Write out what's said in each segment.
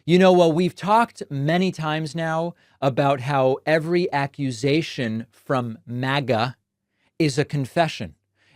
Well, we've talked many times now about how every accusation from MAGA is a confession.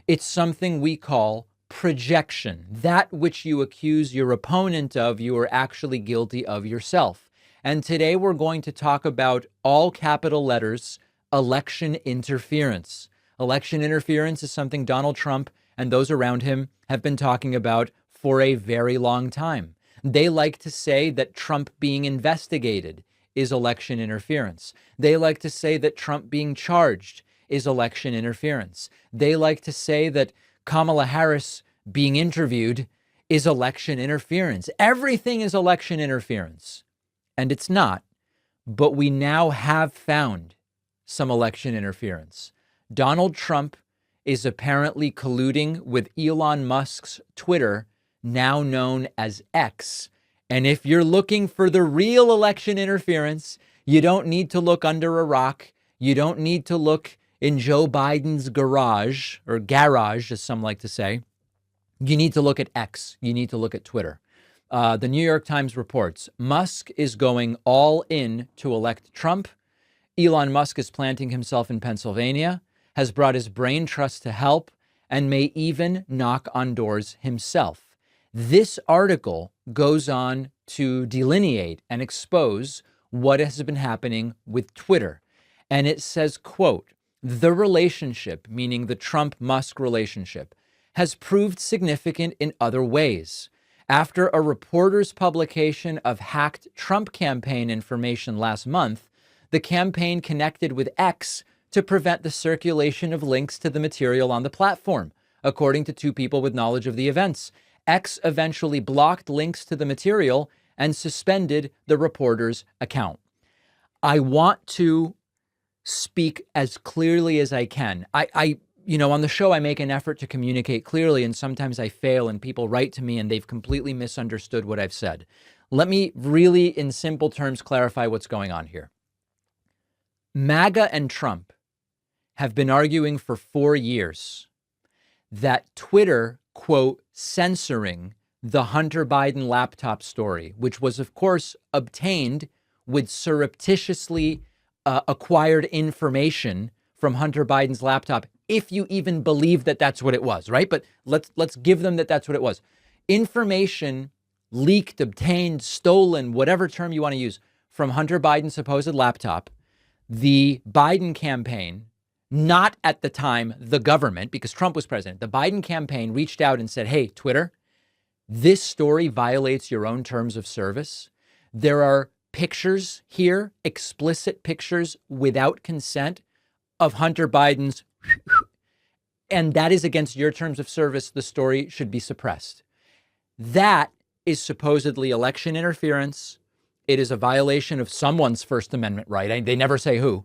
It's something we call projection. That which you accuse your opponent of, you are actually guilty of yourself. And today we're going to talk about, all capital letters, election interference. Election interference is something Donald Trump and those around him have been talking about for a very long time. They like to say that Trump being investigated is election interference. They like to say that Trump being charged is election interference. They like to say that Kamala Harris being interviewed is election interference. Everything is election interference. And it's not. But we now have found some election interference. Donald Trump is apparently colluding with Elon Musk's Twitter, now known as X. And if you're looking for the real election interference, you don't need to look under a rock. You don't need to look in Joe Biden's garage, or garage, as some like to say. You need to look at X. You need to look at Twitter. The New York Times reports Musk is going all in to elect Trump. Elon Musk is planting himself in Pennsylvania, has brought his brain trust to help, and may even knock on doors himself. This article goes on to delineate and expose what has been happening with Twitter. And it says, quote, "The relationship," meaning the Trump-Musk relationship, "has proved significant in other ways. After a reporter's publication of hacked Trump campaign information last month, the campaign connected with X to prevent the circulation of links to the material on the platform, according to two people with knowledge of the events. X eventually blocked links to the material and suspended the reporter's account." I want to speak as clearly as I can. On the show, I make an effort to communicate clearly, and sometimes I fail, and people write to me and they've completely misunderstood what I've said. Let me really, in simple terms, clarify what's going on here. MAGA and Trump have been arguing for 4 years that Twitter, quote, censoring the Hunter Biden laptop story, which was, of course, obtained with surreptitiously acquired information from Hunter Biden's laptop, if you even believe that that's what it was, right? But let's give them that that's what it was. Information leaked, obtained, stolen, whatever term you want to use, from Hunter Biden's supposed laptop. The Biden campaign, not at the time the government, because Trump was president, the Biden campaign reached out and said, "Hey, Twitter, this story violates your own terms of service. There are pictures here, explicit pictures without consent of Hunter Biden's, and that is against your terms of service. The story should be suppressed." That is supposedly election interference. It is a violation of someone's First Amendment right. They never say who.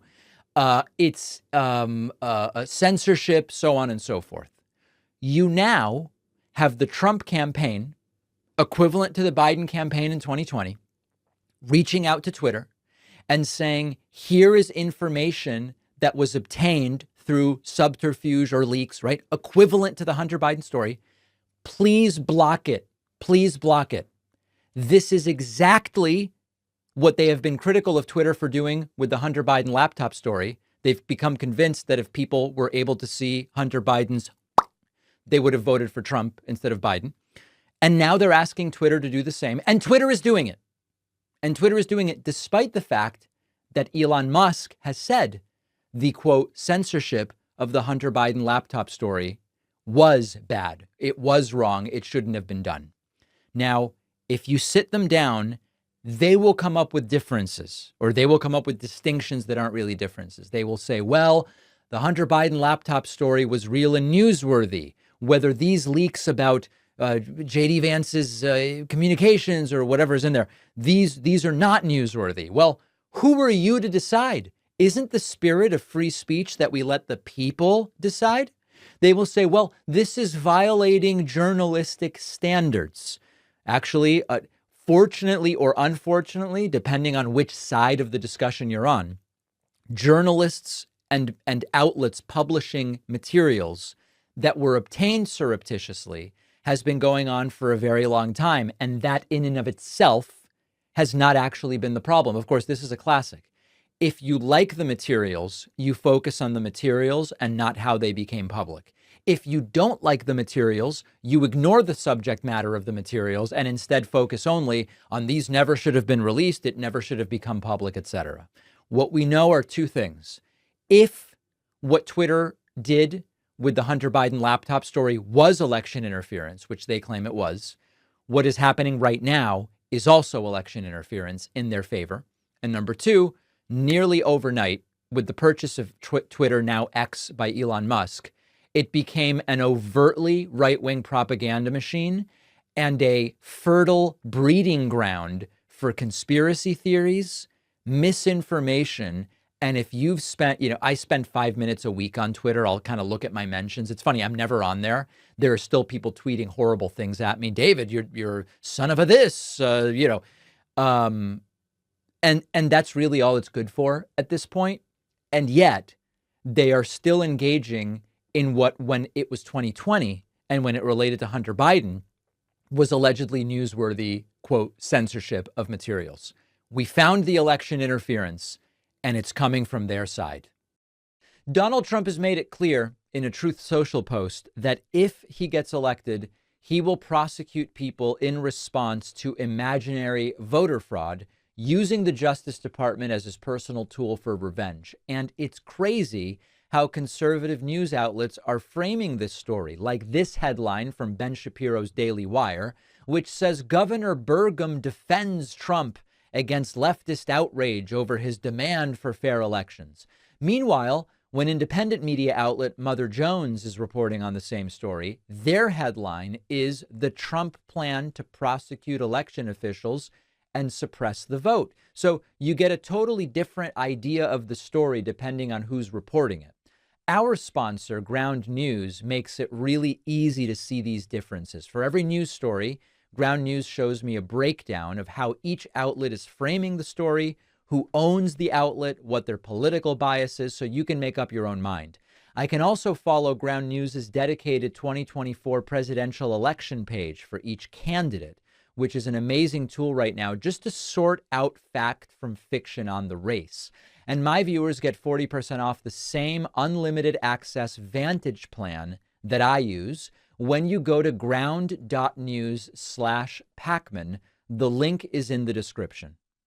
It's censorship, so on and so forth. You now have the Trump campaign, equivalent to the Biden campaign in 2020, reaching out to Twitter and saying, here is information that was obtained through subterfuge or leaks, right? Equivalent to the Hunter Biden story. Please block it. Please block it. This is exactly what they have been critical of Twitter for doing with the Hunter Biden laptop story. They've become convinced that if people were able to see Hunter Biden's, they would have voted for Trump instead of Biden. And now they're asking Twitter to do the same. And Twitter is doing it. And Twitter is doing it despite the fact that Elon Musk has said the, quote, censorship of the Hunter Biden laptop story was bad. It was wrong. It shouldn't have been done. Now, if you sit them down, they will come up with differences, or they will come up with distinctions that aren't really differences. They will say, well, the Hunter Biden laptop story was real and newsworthy. Whether these leaks about J.D. Vance's communications or whatever is in there, these are not newsworthy. Well, who are you to decide? Isn't the spirit of free speech that we let the people decide? They will say, well, this is violating journalistic standards. Actually, fortunately or unfortunately, depending on which side of the discussion you're on, journalists and outlets publishing materials that were obtained surreptitiously has been going on for a very long time. And that in and of itself has not actually been the problem. Of course, this is a classic. If you like the materials, you focus on the materials and not how they became public. If you don't like the materials, you ignore the subject matter of the materials and instead focus only on these never should have been released, it never should have become public, etc. What we know are two things. If what Twitter did with the Hunter Biden laptop story was election interference, which they claim it was, what is happening right now is also election interference in their favor. And number two, nearly overnight, with the purchase of Twitter, now X, by Elon Musk, it became an overtly right-wing propaganda machine and a fertile breeding ground for conspiracy theories, misinformation. And if you've spent, I spend 5 minutes a week on Twitter. I'll kind of look at my mentions. It's funny, I'm never on there. There are still people tweeting horrible things at me. David, you're son of a this, and that's really all it's good for at this point. And yet they are still engaging in what, when it was 2020 and when it related to Hunter Biden, was allegedly newsworthy, quote, censorship of materials. We found the election interference, and it's coming from their side. Donald Trump has made it clear in a Truth Social post that if he gets elected, he will prosecute people in response to imaginary voter fraud, using the Justice Department as his personal tool for revenge. And it's crazy how conservative news outlets are framing this story, like this headline from Ben Shapiro's Daily Wire, which says Governor Burgum defends Trump against leftist outrage over his demand for fair elections. Meanwhile, when independent media outlet Mother Jones is reporting on the same story, their headline is the Trump plan to prosecute election officials and suppress the vote. So you get a totally different idea of the story depending on who's reporting it. Our sponsor, Ground News, makes it really easy to see these differences. For every news story, Ground News shows me a breakdown of how each outlet is framing the story, who owns the outlet, what their political bias is, so you can make up your own mind. I can also follow Ground News' dedicated 2024 presidential election page for each candidate, which is an amazing tool right now just to sort out fact from fiction on the race. And my viewers get 40% off the same unlimited access Vantage plan that I use when you go to ground.news/Pacman. The link is in the description.